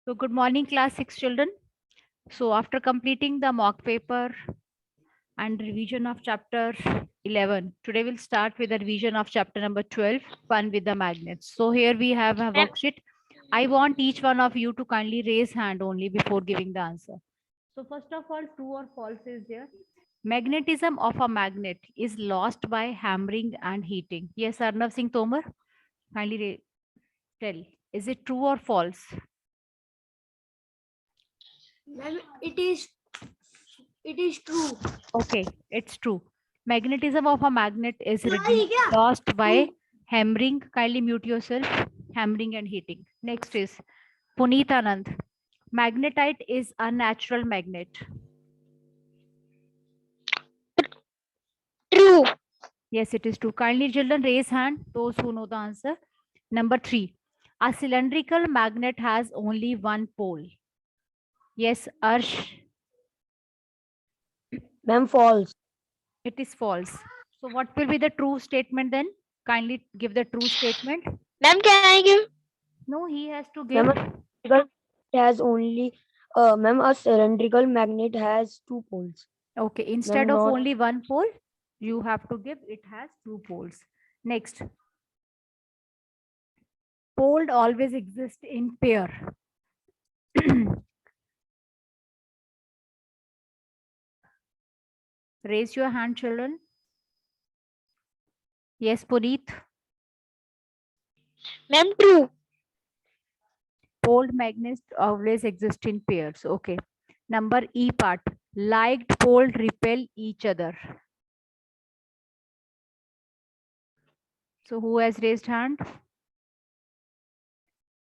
So good morning, class 6 children. So after completing the mock paper and revision of chapter 11, today we'll start with the revision of chapter number 12, fun with the magnets. So here we have a Ma'am, worksheet. I want each one of you to kindly raise hand only before giving the answer. So first of all, true or false is there. Magnetism of a magnet is lost by hammering and heating. Yes, Arnav Singh Tomar, kindly tell. Is it true or false? ma'am, it is true. Okay, it's true. Magnetism of a magnet is lost by hammering. Kindly mute yourself. Hammering and heating. Next is Puneet Anand. Magnetite is a natural magnet. True. Yes, it is true. Kindly children raise hand. Those who know the answer. Number 3. A cylindrical magnet has only one pole. Yes, Arsh, Ma'am, false. it is false. So what will be the true statement then? Kindly give the true statement. Ma'am, can I give? No, he has to Ma'am, give. a cylindrical magnet has two poles. Okay, instead Ma'am, of not. only one pole, you have to give it has two poles. Next, pole always exist in pair. Raise your hand, children. Yes, Puneet. Ma'am, true. Pole magnets always exist in pairs. Okay. Number E part. Liked pole repel each other. So who has raised hand?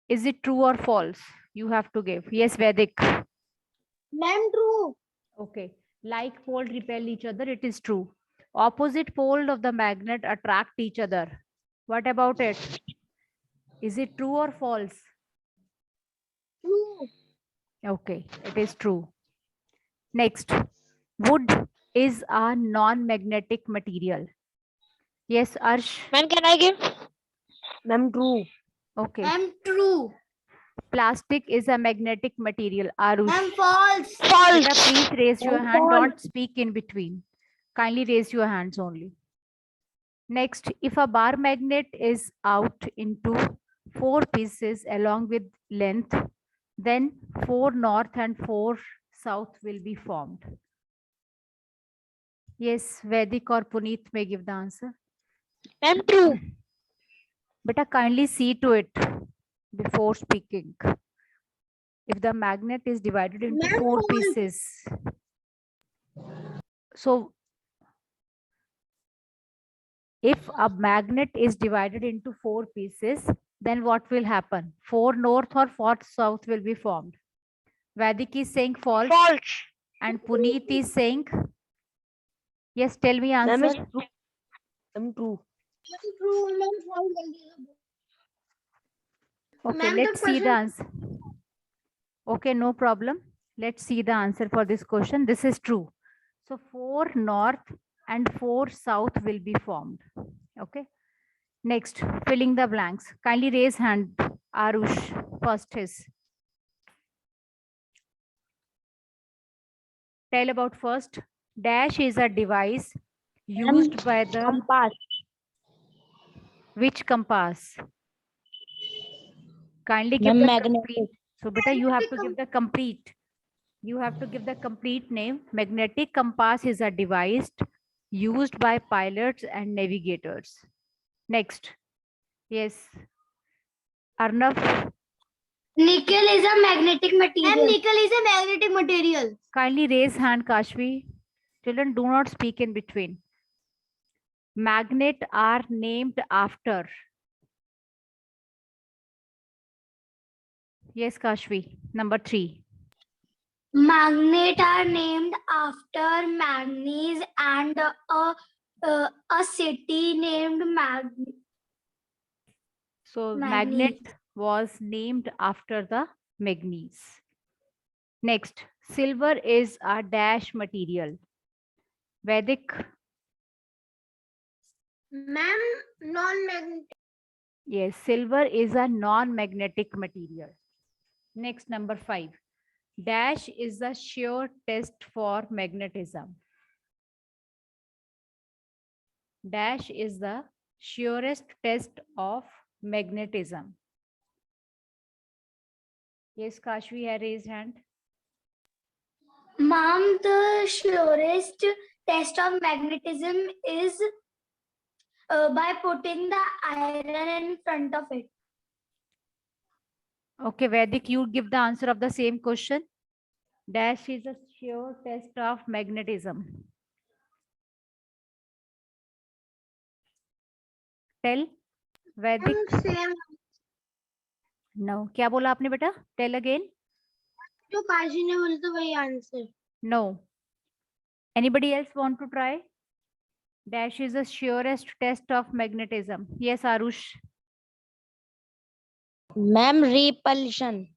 Is it true or false? You have to give. Yes, Vedic. Ma'am, true. Okay. Like pole repel each other, it is true. Opposite pole of the magnet attract each other. What about it? Is it true or false? True. Okay, it is true. Next, wood is a non-magnetic material. Yes, Arsh. Ma'am, can I give? Ma'am, true. Okay. Ma'am, true. Plastic is a magnetic material. Arush. Ma'am, false. Beta, False. please raise your Ma'am, hand. false. Don't speak in between. Kindly raise your hands only. Next, if a bar magnet is out into 4 pieces along with length, then 4 north and 4 south will be formed. Yes, Vedic or Puneet may give the answer. Ma'am, true. Beta, kindly see to it before speaking. If the magnet is divided into Ma'am, 4 false. pieces, so if a magnet is divided into 4 pieces, then what will happen? 4 north or 4 south will be formed. Vedic is saying false, False. and Puneet is saying, yes, tell me Ma'am, is answer. true. Ma'am, true. True. Ma'am, false. Okay, Ma'am, let's see the answer. Okay, no problem. Let's see the answer for this question. This is true. So 4 north and 4 south will be formed. Okay. Next, filling the blanks. Kindly raise hand. Arush, first is. Tell about first. Dash is a device used by the Compass. which compass? Kindly give Ma'am, the magnetic. complete. So beta, you have to give the complete. You have to give the complete name. Magnetic compass is a device used by pilots and navigators. Next. Yes. Arnav, Nickel is a magnetic material. And nickel is a magnetic material. kindly raise hand, Kashvi. Children, do not speak in between. Magnet are named after. Yes, Kashvi. Number 3. Magnet are named after manganese and a city named So Magnesium. magnet was named after the manganese. Next, silver is a dash material. Vedic. Ma'am, non-magnetic. Yes, silver is a non-magnetic material. Next, number 5. Dash is the shear test for magnetism. Dash is the surest test of magnetism. Yes, Kashvi had raised hand. Ma'am, the surest test of magnetism is by putting the iron in front of it. Okay, Vedic, you give the answer of the same question. Dash is a sure test of magnetism. Tell. Vedic. Same. No. क्या बोला आपने बेटा? Tell again. जो काशी ने बोला तो वही answer. No. Anybody else want to try? Dash is the surest test of magnetism. Yes, Arush. Ma'am, repulsion.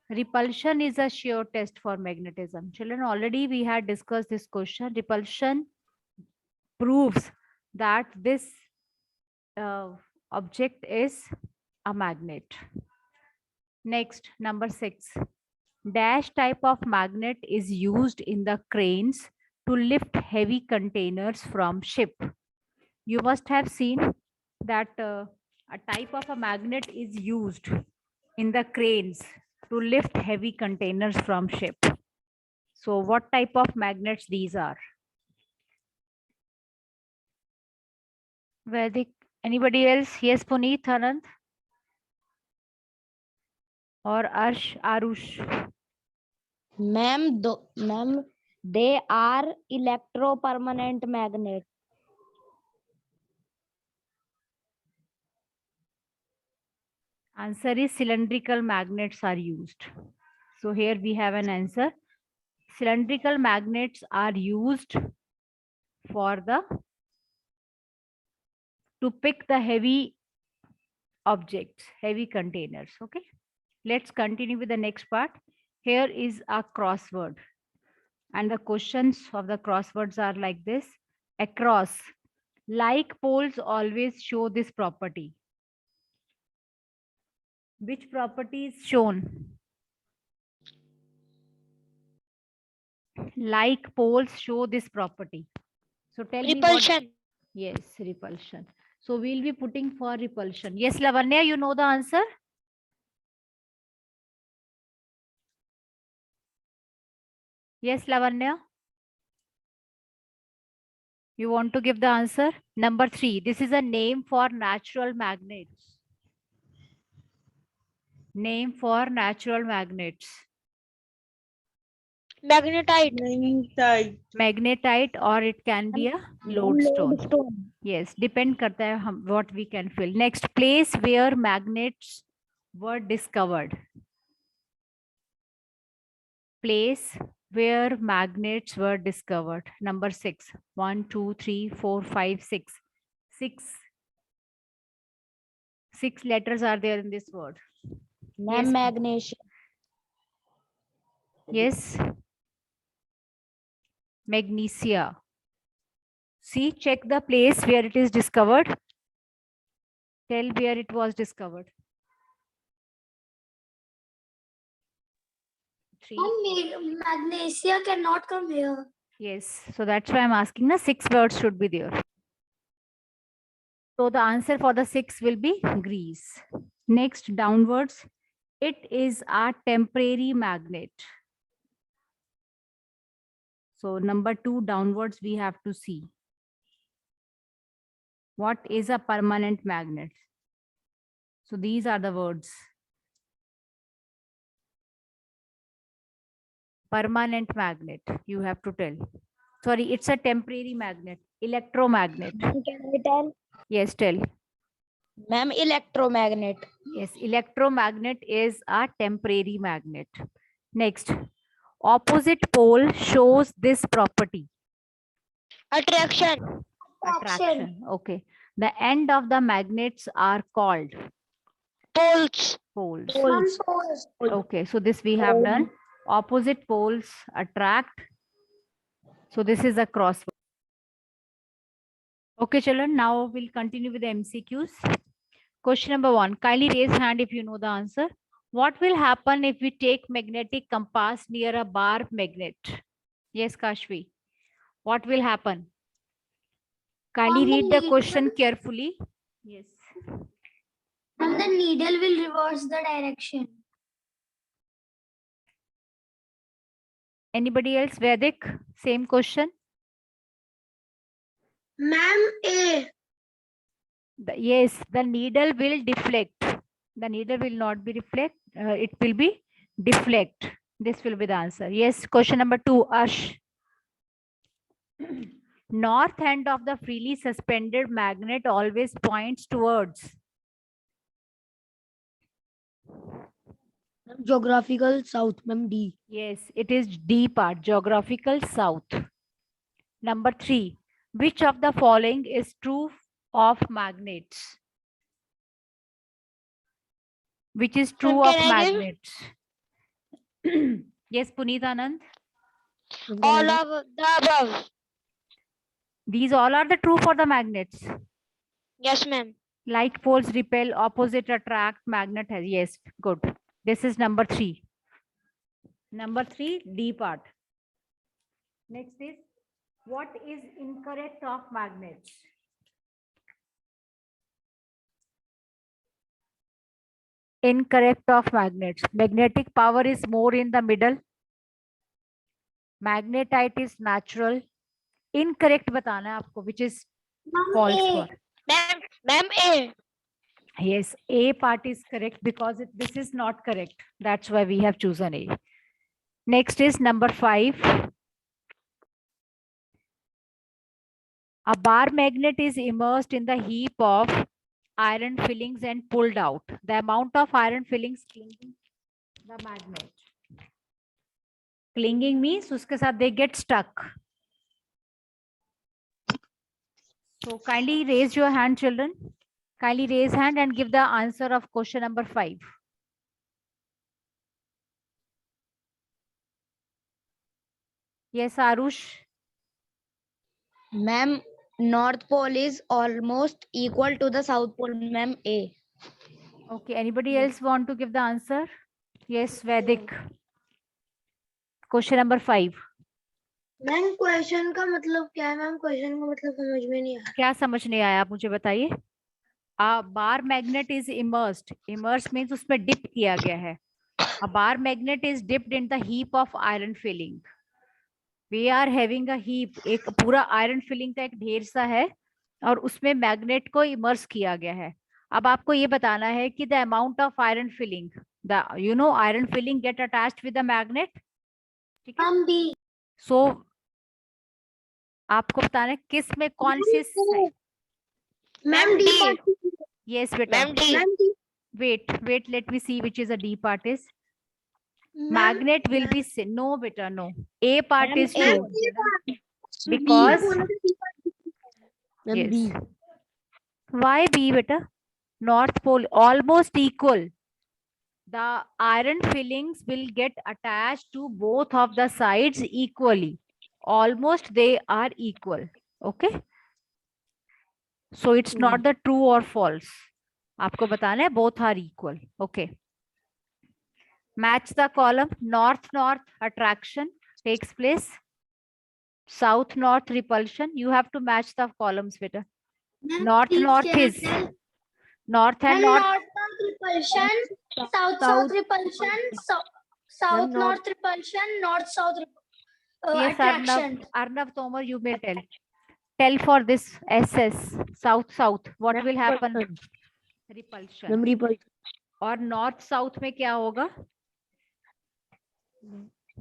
Repulsion is a sure test for magnetism. Children, already we had discussed this question. Repulsion proves that this object is a magnet. Next, number 6. Dash type of magnet is used in the cranes to lift heavy containers from ship. You must have seen that a type of a magnet is used in the cranes to lift heavy containers from ship. So what type of magnets these are? Vedic, anybody else? Yes, Puneet, Anand? Or Arsh, Arush? Ma'am, they are electropermanent magnet. Answer is cylindrical magnets are used. So here we have an answer. Cylindrical magnets are used for to pick the heavy objects, heavy containers. Okay. Let's continue with the next part. Here is a crossword. And the questions of the crosswords are like this. Across. Like poles always show this property. Which property is shown? Like poles show this property. So tell me what. Yes, repulsion. So we'll be putting for repulsion. Yes, Lavanya, you know the answer? Yes, Lavanya. You want to give the answer? Number 3. This is a name for natural magnets. Name for natural magnets. Magnetite. Magnetite, or it can be a lodestone. Yes, depend करता है हम what we can fill. Next, place where magnets were discovered. Place where magnets were discovered. Number 6. 1, 2, 3, 4, 5, 6. 6 letters are there in this word. Ma'am, Yes. magnesium. Yes. Magnesia. See, check the place where it is discovered. Tell where it was discovered. 3. Magnesia cannot come here. Yes. So that's why I'm asking. The 6 words should be there. So the answer for the 6 will be Greece. Next, downwards. It is a temporary magnet. So number 2, downwards, we have to see. What is a permanent magnet? So these are the words. Permanent magnet, you have to tell. Sorry, it's a temporary magnet. Electromagnet. Can I tell? Yes, tell. Ma'am, electromagnet. Yes, electromagnet is a temporary magnet. Next, opposite pole shows this property. Attraction. Attraction. Okay. The end of the magnets are called Poles. poles. Okay, so this we have done. Opposite poles attract. So this is a crossword. Okay, children, now we'll continue with the MCQs. Question number 1. Kindly raise hand if you know the answer. What will happen if we take magnetic compass near a bar magnet? Yes, Kashvi. What will happen? Kindly On the read the needle- question carefully. Yes. And the needle will reverse the direction. Anybody else? Vedic, same question. Ma'am, A. Yes, the needle will deflect. The needle will not be reflect. It will be deflect. This will be the answer. Yes, question number 2, Ash. North end of the freely suspended magnet always points towards. Geographical south, ma'am. D. Yes, it is D part, geographical south. Number 3, which of the following is true of magnets? Which is true of magnets? Yes, Puneet Anand. All of the above. These all are the true for the magnets. Yes, ma'am. Like poles repel, opposite attract, magnet has. Yes, good. This is number 3. Number 3, D part. Next is, what is incorrect of magnets? Incorrect of magnets. Magnetic power is more in the middle. Magnetite is natural. Incorrect बताना है आपको, which is false for. Ma'am, A. Yes, A part is correct because this is not correct. That's why we have chosen A. Next is number 5. A bar magnet is immersed in the heap of iron fillings and pulled out. The amount of iron fillings clinging the magnet. Clinging means uske saath they get stuck. So kindly raise your hand, children. Kindly raise hand and give the answer of question number 5. Yes, Arush. Ma'am, North Pole is almost equal to the South Pole, ma'am. A. Okay, anybody else want to give the answer? Yes, Vedic. Question number 5. Ma'am question का मतलब क्या है ma'am? Question का मतलब समझ में नहीं आया. क्या समझ नहीं आया, आप मुझे बताइए. A bar magnet is immersed. Immersed means उसमें dip किया गया है. A bar magnet is dipped in the heap of iron filling. We are having a heap. एक पूरा iron filling का एक ढेर सा है और उसमें मैग्नेट को इमर्स किया गया है. अब आपको ये बताना है कि the amount of iron filling, the iron filling get attached with the magnet. ठीक है. Ma'am B. So आपको बताना है किस में कौन सी. Ma'am D. Yes, बेटा. Ma'am D. Wait, let me see which is a D part is. Magnet will be no, beta, no. A part is true because Ma'am, yes. B. Why B, beta? North pole almost equal. The iron fillings will get attached to both of the sides equally. Almost they are equal. Okay. So it's not the true or false. आपको बताना है both are equal. Okay. Match the column. North-north attraction takes place. South-north repulsion. You have to match the columns better. North-north is north and north. North repulsion, south repulsion, south-north repulsion, north-south Yes, attraction. Arnav Tomar, you may tell. Tell for this SS, south-south. What will happen? Repulsion. Ma'am, repulsion. और north-south में क्या होगा?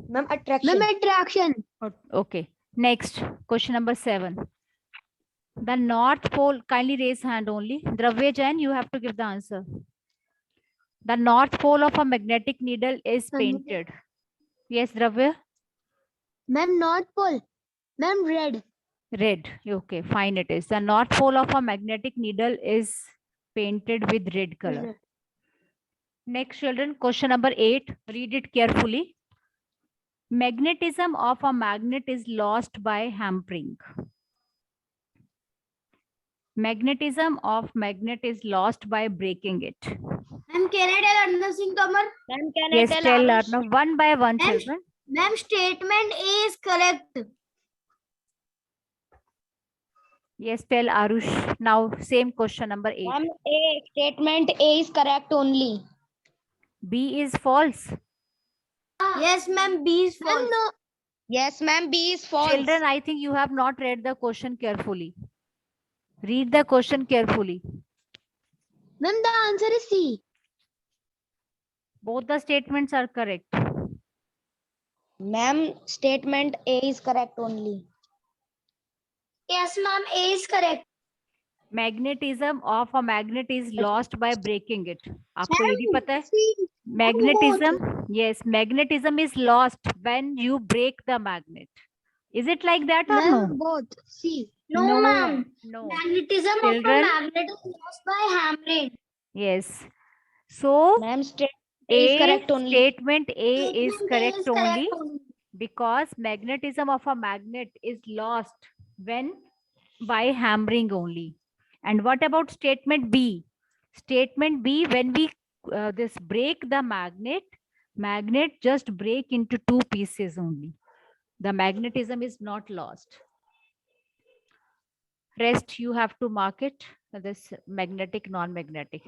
Ma'am, attraction. Ma'am, attraction. Okay. Next, question number 7. The north pole, kindly raise hand only. Dravya Jain, you have to give the answer. The north pole of a magnetic needle is painted. Yes, Dravya? Ma'am, North Pole. Ma'am, red. Red. Okay, fine it is. The north pole of a magnetic needle is painted with red color. Next, children, question number 8. Read it carefully. Magnetism of a magnet is lost by hampering. Magnetism of magnet is lost by breaking it. Ma'am, can I tell Arnav Singh Tomar? Ma'am, can Yes, I tell Arush? Arnav, one by one, Ma'am, children. Ma'am, statement A is correct. Yes, tell Arush. Now, same question number 8. Ma'am, statement A is correct only. B is false. Yes, ma'am, B is false. Ma'am, no. Yes, ma'am, B is false. Children, I think you have not read the question carefully. Read the question carefully. Ma'am, the answer is C. Both the statements are correct. Ma'am, statement A is correct only. Yes, ma'am, A is correct. Magnetism of a magnet is lost by breaking it. आपको ये भी पता है? C. Magnetism, yes, magnetism is lost when you break the magnet. Is it like that or no? Both. C. No, ma'am. No. Magnetism Children? of a magnet is lost by hammering. Yes. So Ma'am, statement A is correct only. statement A is Statement A correct is only only. because magnetism of a magnet is lost when by hammering only. And what about statement B? Statement B, when we this break the magnet just break into two pieces only. The magnetism is not lost. Rest you have to mark it, this magnetic, non-magnetic.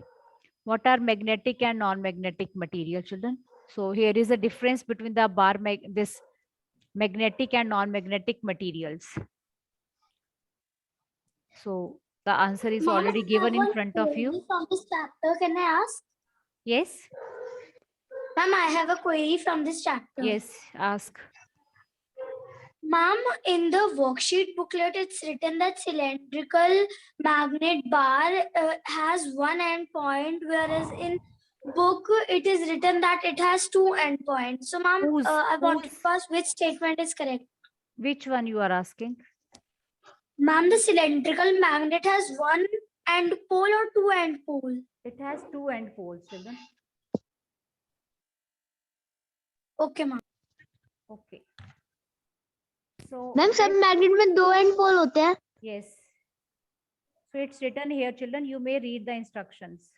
What are magnetic and non-magnetic material, children? So here is a difference between the this magnetic and non-magnetic materials. So the answer is Ma'am, already I given have in one front of query you. From this chapter, can I ask? Yes, Ma'am, I have a query from this chapter. yes, ask. Ma'am, in the worksheet booklet, it's written that cylindrical magnet bar has one end point, whereas in book it is written that it has two end points. So, ma'am, Whose- I wanted whose- to ask which statement is correct. Which one you are asking? Ma'am, the cylindrical magnet has one end pole or two end pole? It has two end poles, children. Okay, ma'am. Okay. So ma'am सब magnet में दो and pole होते हैं. yes. So it's written here, children. You may read the instructions.